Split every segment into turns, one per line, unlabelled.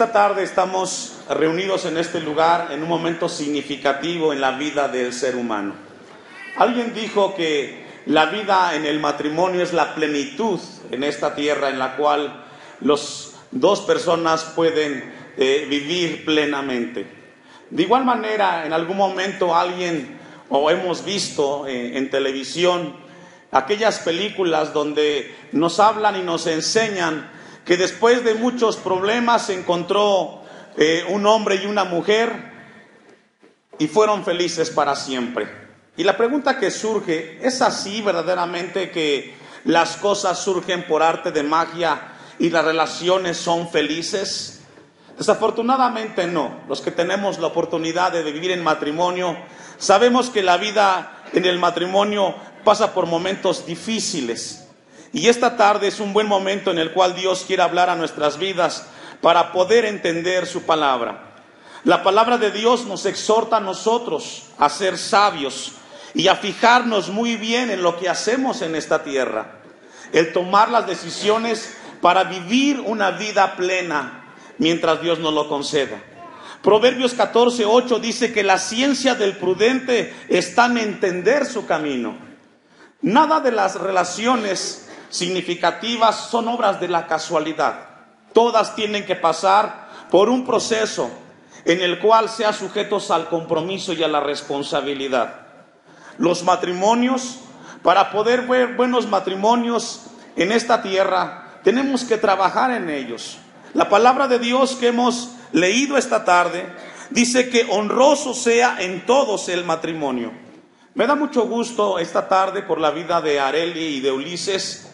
Esta tarde estamos reunidos en este lugar en un momento significativo en la vida del ser humano. Alguien dijo que la vida en el matrimonio es la plenitud en esta tierra en la cual las dos personas pueden vivir plenamente. De igual manera, en algún momento alguien o hemos visto en televisión aquellas películas donde nos hablan y nos enseñan que después de muchos problemas se encontró un hombre y una mujer y fueron felices para siempre. Y la pregunta que surge, ¿es así verdaderamente que las cosas surgen por arte de magia y las relaciones son felices? Desafortunadamente no. Los que tenemos la oportunidad de vivir en matrimonio, sabemos que la vida en el matrimonio pasa por momentos difíciles. Y esta tarde es un buen momento en el cual Dios quiere hablar a nuestras vidas para poder entender su palabra. La palabra de Dios nos exhorta a nosotros a ser sabios y a fijarnos muy bien en lo que hacemos en esta tierra. El tomar las decisiones para vivir una vida plena mientras Dios nos lo conceda. Proverbios 14:8 dice que la ciencia del prudente está en entender su camino. Nada de las relaciones significativas son obras de la casualidad. Todas tienen que pasar por un proceso en el cual sean sujetos al compromiso y a la responsabilidad. Los matrimonios, para poder ver buenos matrimonios en esta tierra, tenemos que trabajar en ellos. La palabra de Dios que hemos leído esta tarde dice que honroso sea en todos el matrimonio. Me da mucho gusto esta tarde por la vida de Areli y de Ulises,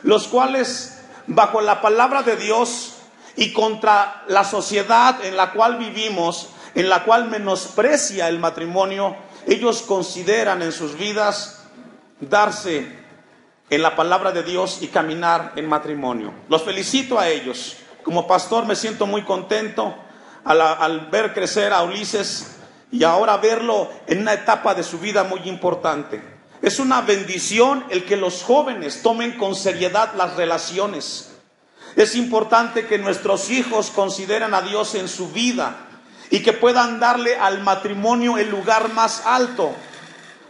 los cuales bajo la palabra de Dios y contra la sociedad en la cual vivimos, en la cual menosprecia el matrimonio, ellos consideran en sus vidas darse en la palabra de Dios y caminar en matrimonio. Los felicito a ellos. Como pastor me siento muy contento al ver crecer a Ulises y ahora verlo en una etapa de su vida muy importante. Es una bendición el que los jóvenes tomen con seriedad las relaciones. Es importante que nuestros hijos consideren a Dios en su vida y que puedan darle al matrimonio el lugar más alto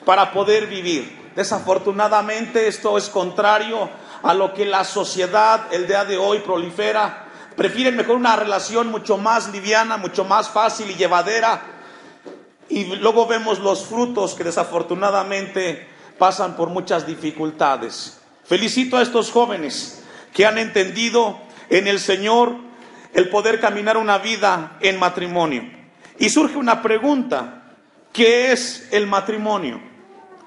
para poder vivir. Desafortunadamente esto es contrario a lo que la sociedad el día de hoy prolifera. Prefieren mejor una relación mucho más liviana, mucho más fácil y llevadera. Y luego vemos los frutos que desafortunadamente pasan por muchas dificultades. Felicito a estos jóvenes que han entendido en el Señor el poder caminar una vida en matrimonio. Y surge una pregunta: ¿qué es el matrimonio?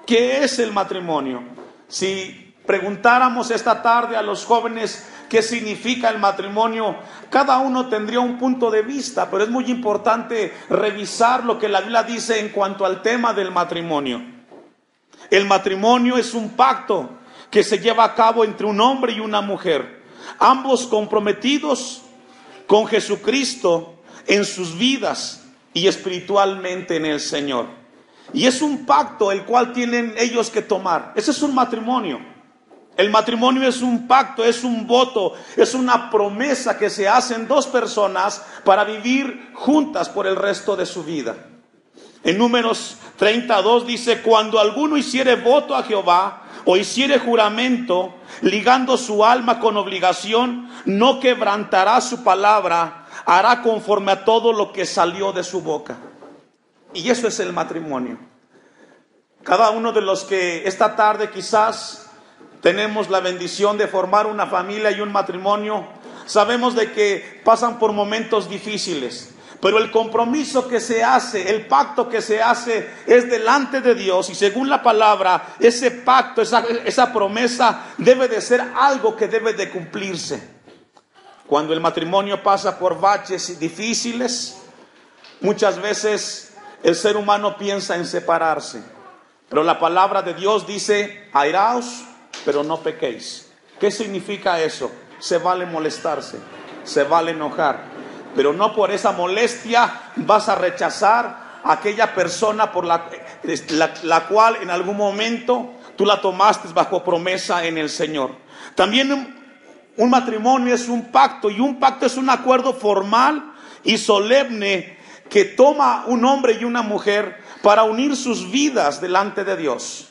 ¿Qué es el matrimonio? Si preguntáramos esta tarde a los jóvenes qué significa el matrimonio, cada uno tendría un punto de vista, pero es muy importante revisar lo que la Biblia dice en cuanto al tema del matrimonio. El matrimonio es un pacto que se lleva a cabo entre un hombre y una mujer, ambos comprometidos con Jesucristo en sus vidas y espiritualmente en el Señor. Y es un pacto el cual tienen ellos que tomar. Ese es un matrimonio. El matrimonio es un pacto, es un voto, es una promesa que se hacen dos personas para vivir juntas por el resto de su vida. En Números 32 dice: cuando alguno hiciere voto a Jehová o hiciere juramento, ligando su alma con obligación, no quebrantará su palabra, hará conforme a todo lo que salió de su boca. Y eso es el matrimonio. Cada uno de los que esta tarde quizás tenemos la bendición de formar una familia y un matrimonio, sabemos de que pasan por momentos difíciles. Pero el compromiso que se hace, el pacto que se hace es delante de Dios. Y según la palabra, ese pacto, esa promesa debe de ser algo que debe de cumplirse. Cuando el matrimonio pasa por baches difíciles, muchas veces el ser humano piensa en separarse. Pero la palabra de Dios dice: airaos, pero no pequéis. ¿Qué significa eso? Se vale molestarse, se vale enojar, pero no por esa molestia vas a rechazar a aquella persona por la cual en algún momento tú la tomaste bajo promesa en el Señor. También un matrimonio es un pacto, y un pacto es un acuerdo formal y solemne que toma un hombre y una mujer para unir sus vidas delante de Dios.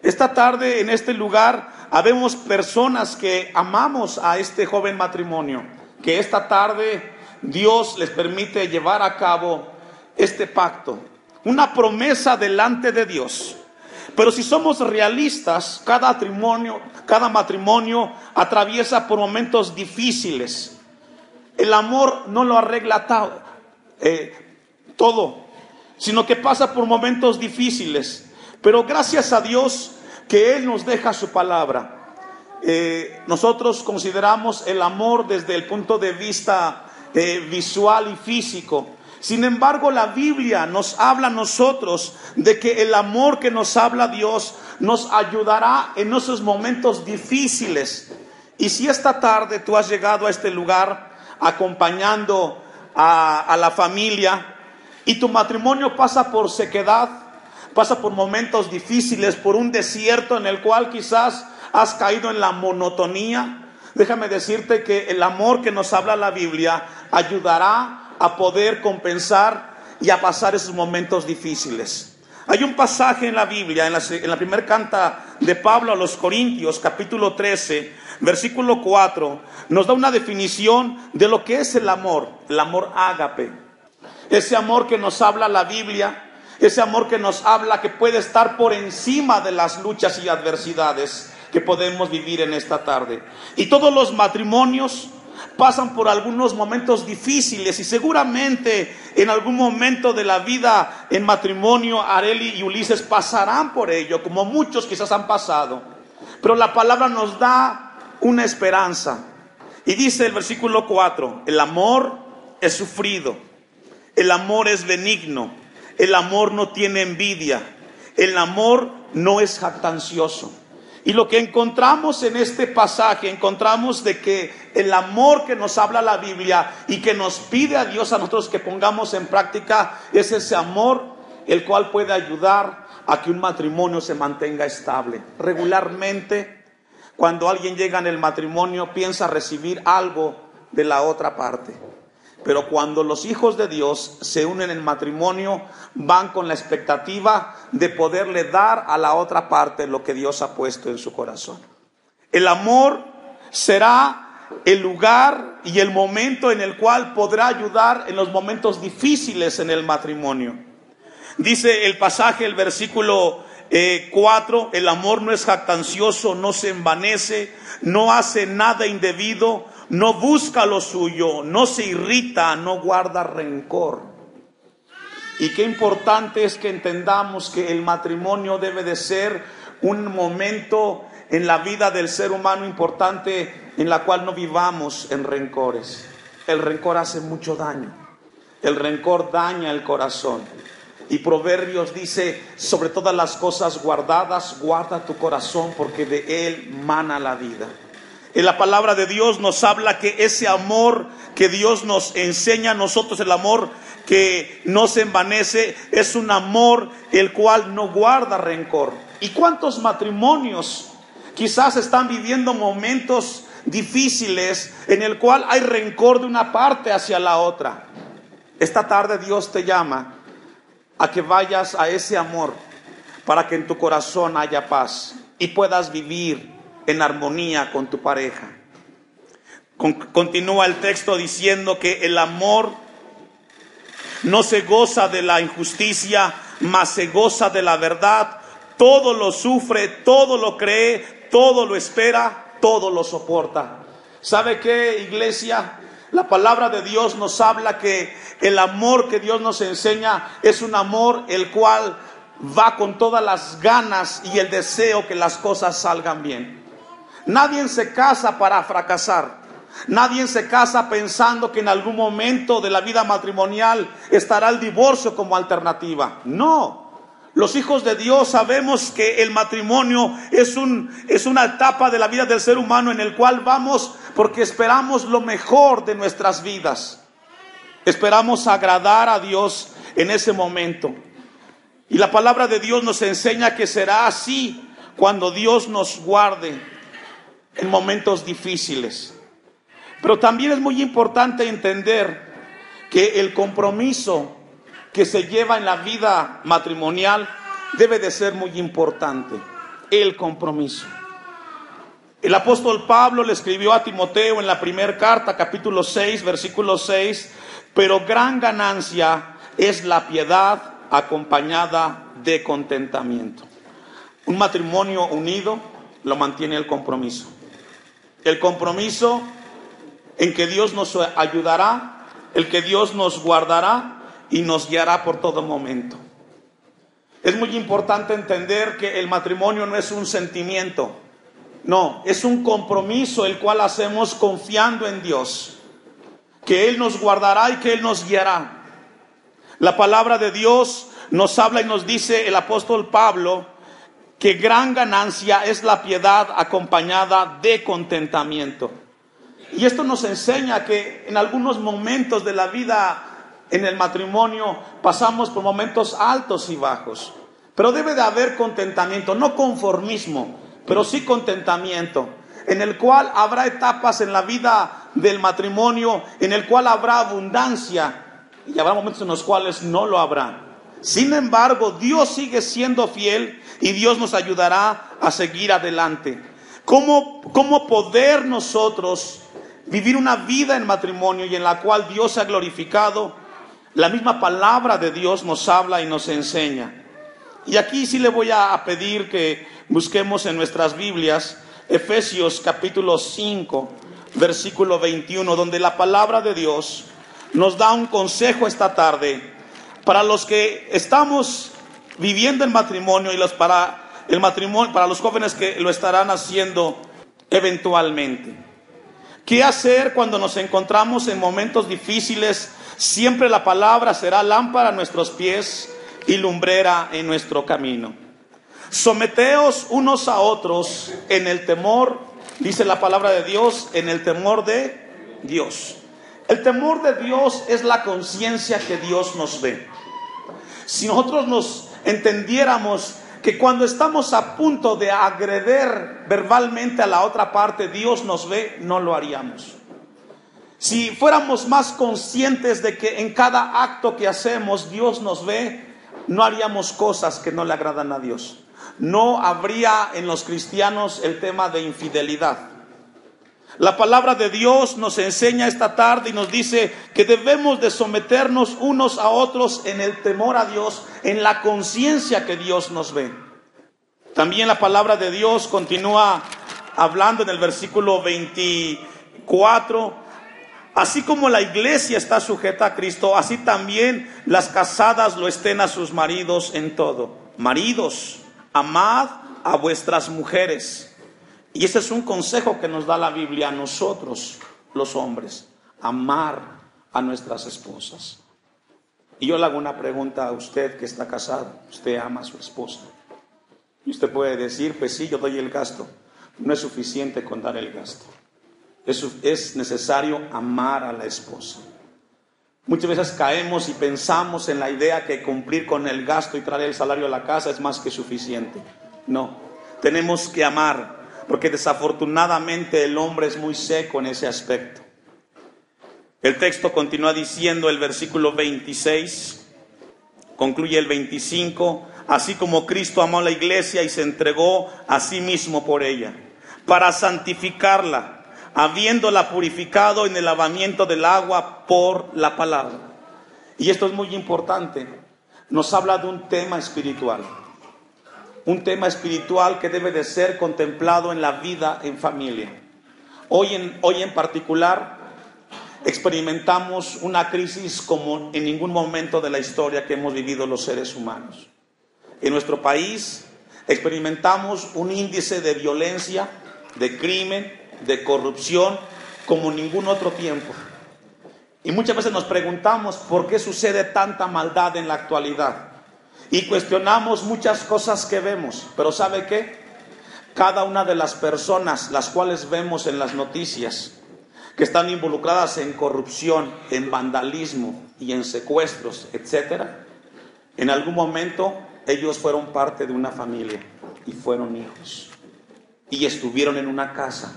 Esta tarde en este lugar habemos personas que amamos a este joven matrimonio, que esta tarde Dios les permite llevar a cabo este pacto, una promesa delante de Dios. Pero si somos realistas, cada matrimonio atraviesa por momentos difíciles. El amor no lo arregla todo, sino que pasa por momentos difíciles. Pero gracias a Dios que Él nos deja su palabra. Nosotros consideramos el amor desde el punto de vista visual y físico. Sin embargo, la Biblia nos habla a nosotros de que el amor que nos habla Dios nos ayudará en esos momentos difíciles. Y si esta tarde tú has llegado a este lugar acompañando a la familia y tu matrimonio pasa por sequedad, pasa por momentos difíciles, por un desierto en el cual quizás has caído en la monotonía, déjame decirte que el amor que nos habla la Biblia ayudará a poder compensar y a pasar esos momentos difíciles. Hay un pasaje en la Biblia, en la primera carta de Pablo a los Corintios, capítulo 13, versículo 4, nos da una definición de lo que es el amor ágape. Ese amor que nos habla la Biblia, ese amor que nos habla que puede estar por encima de las luchas y adversidades que podemos vivir en esta tarde. Y todos los matrimonios pasan por algunos momentos difíciles y seguramente en algún momento de la vida en matrimonio Areli y Ulises pasarán por ello, como muchos quizás han pasado. Pero la palabra nos da una esperanza y dice el versículo 4: el amor es sufrido, el amor es benigno, el amor no tiene envidia, el amor no es jactancioso. Y lo que encontramos en este pasaje, encontramos de que el amor que nos habla la Biblia y que nos pide a Dios a nosotros que pongamos en práctica es ese amor el cual puede ayudar a que un matrimonio se mantenga estable. Regularmente, cuando alguien llega en el matrimonio, piensa recibir algo de la otra parte. Pero cuando los hijos de Dios se unen en matrimonio, van con la expectativa de poderle dar a la otra parte lo que Dios ha puesto en su corazón. El amor será el lugar y el momento en el cual podrá ayudar en los momentos difíciles en el matrimonio. Dice el pasaje, el versículo 4, el amor no es jactancioso, no se envanece, no hace nada indebido, no busca lo suyo, no se irrita, no guarda rencor. Y qué importante es que entendamos que el matrimonio debe de ser un momento en la vida del ser humano importante en la cual no vivamos en rencores. El rencor hace mucho daño. El rencor daña el corazón. Y Proverbios dice, sobre todas las cosas guardadas, guarda tu corazón porque de él mana la vida. En la palabra de Dios nos habla que ese amor que Dios nos enseña a nosotros, el amor que no se envanece, es un amor el cual no guarda rencor. ¿Y cuántos matrimonios quizás están viviendo momentos difíciles en el cual hay rencor de una parte hacia la otra? Esta tarde Dios te llama a que vayas a ese amor para que en tu corazón haya paz y puedas vivir en armonía con tu pareja. Continúa el texto diciendo que el amor no se goza de la injusticia, mas se goza de la verdad. Todo lo sufre, todo lo cree, todo lo espera, todo lo soporta. ¿Sabe qué, iglesia? La palabra de Dios nos habla que el amor que Dios nos enseña es un amor el cual va con todas las ganas y el deseo que las cosas salgan bien. Nadie se casa para fracasar. Nadie se casa pensando que en algún momento de la vida matrimonial estará el divorcio como alternativa. No. Los hijos de Dios sabemos que el matrimonio es una etapa de la vida del ser humano en el cual vamos porque esperamos lo mejor de nuestras vidas. Esperamos agradar a Dios en ese momento. Y la palabra de Dios nos enseña que será así cuando Dios nos guarde en momentos difíciles. Pero también es muy importante entender que el compromiso que se lleva en la vida matrimonial debe de ser muy importante. El compromiso. El apóstol Pablo le escribió a Timoteo en la primera carta, capítulo 6, versículo 6, pero gran ganancia es la piedad acompañada de contentamiento. Un matrimonio unido lo mantiene el compromiso. El compromiso en que Dios nos ayudará, el que Dios nos guardará y nos guiará por todo momento. Es muy importante entender que el matrimonio no es un sentimiento, no, es un compromiso el cual hacemos confiando en Dios, que Él nos guardará y que Él nos guiará. La palabra de Dios nos habla y nos dice el apóstol Pablo que gran ganancia es la piedad acompañada de contentamiento. Y esto nos enseña que en algunos momentos de la vida en el matrimonio pasamos por momentos altos y bajos, pero debe de haber contentamiento, no conformismo, pero sí contentamiento, en el cual habrá etapas en la vida del matrimonio, en el cual habrá abundancia y habrá momentos en los cuales no lo habrá. Sin embargo, Dios sigue siendo fiel y Dios nos ayudará a seguir adelante. ¿Cómo poder nosotros vivir una vida en matrimonio y en la cual Dios se ha glorificado? La misma palabra de Dios nos habla y nos enseña. Y aquí sí le voy a pedir que busquemos en nuestras Biblias Efesios capítulo 5, versículo 21, donde la palabra de Dios nos da un consejo esta tarde para los que estamos viviendo el matrimonio y para los jóvenes que lo estarán haciendo eventualmente. ¿Qué hacer cuando nos encontramos en momentos difíciles? Siempre la palabra será lámpara a nuestros pies y lumbrera en nuestro camino. Someteos unos a otros en el temor, dice la palabra de Dios, en el temor de Dios. El temor de Dios es la conciencia que Dios nos ve. Si nosotros nos entendiéramos que cuando estamos a punto de agredir verbalmente a la otra parte, Dios nos ve, no lo haríamos. Si fuéramos más conscientes de que en cada acto que hacemos Dios nos ve, no haríamos cosas que no le agradan a Dios. No habría en los cristianos el tema de infidelidad. La palabra de Dios nos enseña esta tarde y nos dice que debemos de someternos unos a otros en el temor a Dios, en la conciencia que Dios nos ve. También la palabra de Dios continúa hablando en el versículo 24, así como la iglesia está sujeta a Cristo, así también las casadas lo estén a sus maridos en todo. Maridos, amad a vuestras mujeres. Y ese es un consejo que nos da la Biblia a nosotros, los hombres, amar a nuestras esposas. Y yo le hago una pregunta a usted que está casado. ¿Usted ama a su esposa? Y usted puede decir, pues sí, yo doy el gasto. No es suficiente con dar el gasto. Es necesario amar a la esposa. Muchas veces caemos y pensamos en la idea que cumplir con el gasto y traer el salario a la casa es más que suficiente. No, tenemos que amar. Porque desafortunadamente el hombre es muy seco en ese aspecto. El texto continúa diciendo, el versículo 26, concluye el 25, así como Cristo amó a la iglesia y se entregó a sí mismo por ella, para santificarla, habiéndola purificado en el lavamiento del agua por la palabra. Y esto es muy importante, nos habla de un tema espiritual. Un tema espiritual que debe de ser contemplado en la vida en familia. Hoy en particular experimentamos una crisis como en ningún momento de la historia que hemos vivido los seres humanos. En nuestro país experimentamos un índice de violencia, de crimen, de corrupción como ningún otro tiempo. Y muchas veces nos preguntamos por qué sucede tanta maldad en la actualidad. Y cuestionamos muchas cosas que vemos, pero ¿sabe qué? Cada una de las personas, las cuales vemos en las noticias, que están involucradas en corrupción, en vandalismo y en secuestros, etcétera, en algún momento ellos fueron parte de una familia y fueron hijos y estuvieron en una casa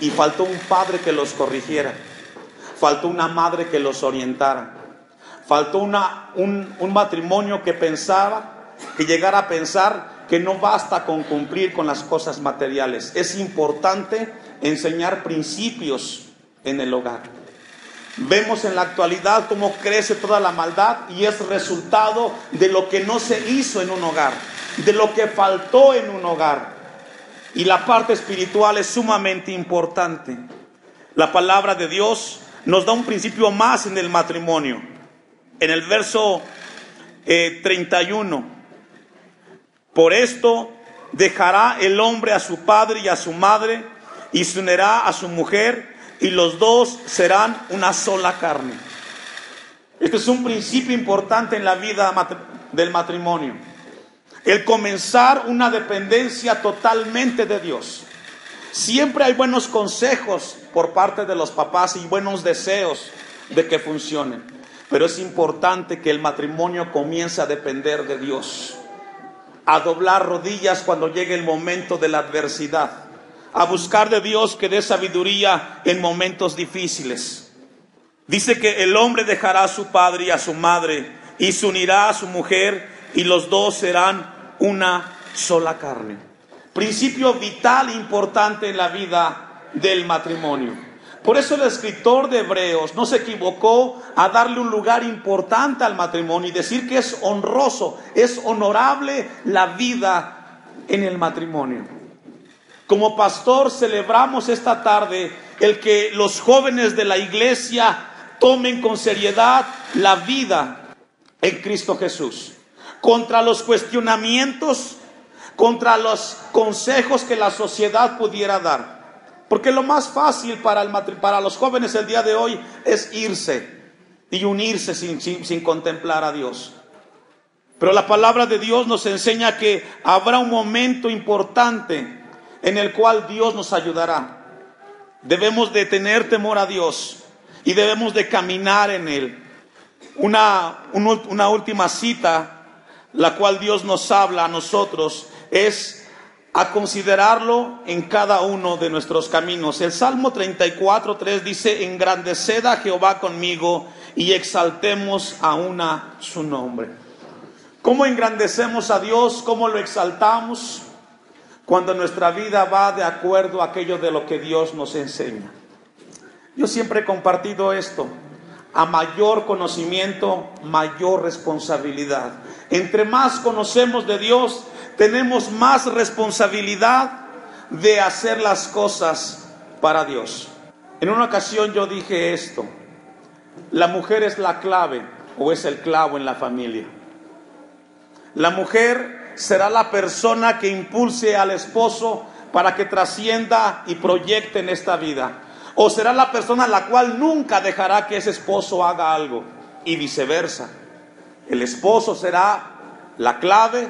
y faltó un padre que los corrigiera. faltó una madre que los orientara, faltó un matrimonio que pensaba, que llegara a pensar que no basta con cumplir con las cosas materiales. Es importante enseñar principios en el hogar. Vemos en la actualidad cómo crece toda la maldad y es resultado de lo que no se hizo en un hogar, de lo que faltó en un hogar. Y la parte espiritual es sumamente importante. La palabra de Dios nos da un principio más en el matrimonio. En el verso 31, por esto dejará el hombre a su padre y a su madre y se unirá a su mujer y los dos serán una sola carne. Este es un principio importante en la vida del matrimonio. El comenzar una dependencia totalmente de Dios. Siempre hay buenos consejos por parte de los papás y buenos deseos de que funcionen. Pero es importante que el matrimonio comience a depender de Dios. A doblar rodillas cuando llegue el momento de la adversidad. A buscar de Dios que dé sabiduría en momentos difíciles. Dice que el hombre dejará a su padre y a su madre y se unirá a su mujer y los dos serán una sola carne. Principio vital e importante en la vida del matrimonio. Por eso el escritor de Hebreos no se equivocó a darle un lugar importante al matrimonio y decir que es honroso, es honorable la vida en el matrimonio. Como pastor celebramos esta tarde el que los jóvenes de la iglesia tomen con seriedad la vida en Cristo Jesús. Contra los cuestionamientos, contra los consejos que la sociedad pudiera dar. Porque lo más fácil para los jóvenes el día de hoy es irse y unirse sin contemplar a Dios. Pero la palabra de Dios nos enseña que habrá un momento importante en el cual Dios nos ayudará. Debemos de tener temor a Dios y debemos de caminar en Él. Una última cita, la cual Dios nos habla a nosotros, es a considerarlo en cada uno de nuestros caminos. El Salmo 34:3 dice: engrandeced a Jehová conmigo y exaltemos aún a su nombre. ¿Cómo engrandecemos a Dios? ¿Cómo lo exaltamos? Cuando nuestra vida va de acuerdo a aquello de lo que Dios nos enseña. Yo siempre he compartido esto. A mayor conocimiento, mayor responsabilidad. Entre más conocemos de Dios, tenemos más responsabilidad de hacer las cosas para Dios. En una ocasión yo dije esto: la mujer es la clave o es el clavo en la familia. La mujer será la persona que impulse al esposo para que trascienda y proyecte en esta vida. O será la persona la cual nunca dejará que ese esposo haga algo, y viceversa. El esposo será la clave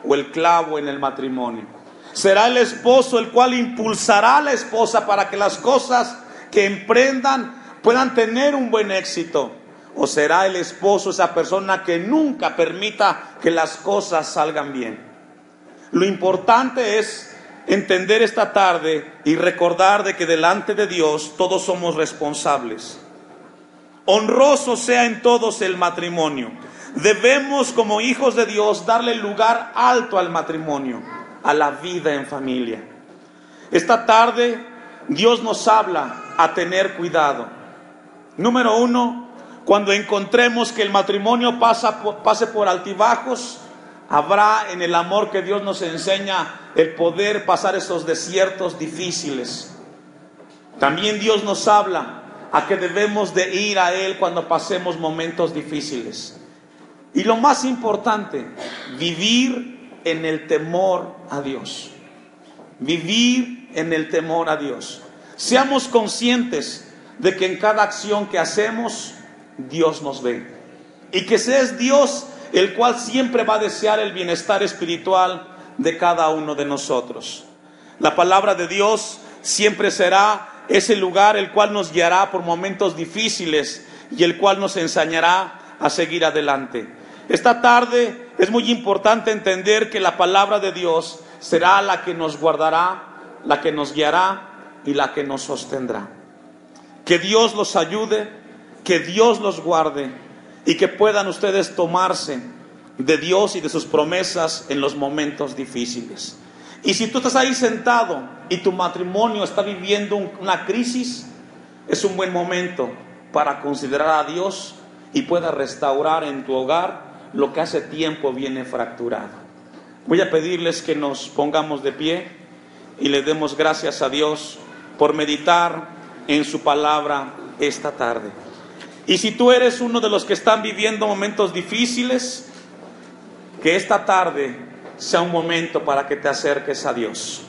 o el clavo en el matrimonio. Será el esposo el cual impulsará a la esposa para que las cosas que emprendan puedan tener un buen éxito. O será el esposo esa persona que nunca permita que las cosas salgan bien. Lo importante es entender esta tarde y recordar de que delante de Dios todos somos responsables. Honroso sea en todos el matrimonio. Debemos como hijos de Dios darle lugar alto al matrimonio, a la vida en familia. Esta tarde Dios nos habla a tener cuidado. Número 1, cuando encontremos que el matrimonio pase por altibajos, habrá en el amor que Dios nos enseña el poder pasar esos desiertos difíciles. También Dios nos habla a que debemos de ir a Él cuando pasemos momentos difíciles. Y lo más importante, vivir en el temor a Dios. Vivir en el temor a Dios. Seamos conscientes de que en cada acción que hacemos, Dios nos ve. Y que ese es Dios el cual siempre va a desear el bienestar espiritual de cada uno de nosotros. La palabra de Dios siempre será ese lugar el cual nos guiará por momentos difíciles y el cual nos enseñará a seguir adelante. Esta tarde es muy importante entender que la palabra de Dios será la que nos guardará, la que nos guiará y la que nos sostendrá. Que Dios los ayude, que Dios los guarde y que puedan ustedes tomarse de Dios y de sus promesas en los momentos difíciles. Y si tú estás ahí sentado y tu matrimonio está viviendo una crisis, es un buen momento para considerar a Dios y pueda restaurar en tu hogar lo que hace tiempo viene fracturado. Voy a pedirles que nos pongamos de pie y le demos gracias a Dios por meditar en su palabra esta tarde. Y si tú eres uno de los que están viviendo momentos difíciles, que esta tarde sea un momento para que te acerques a Dios.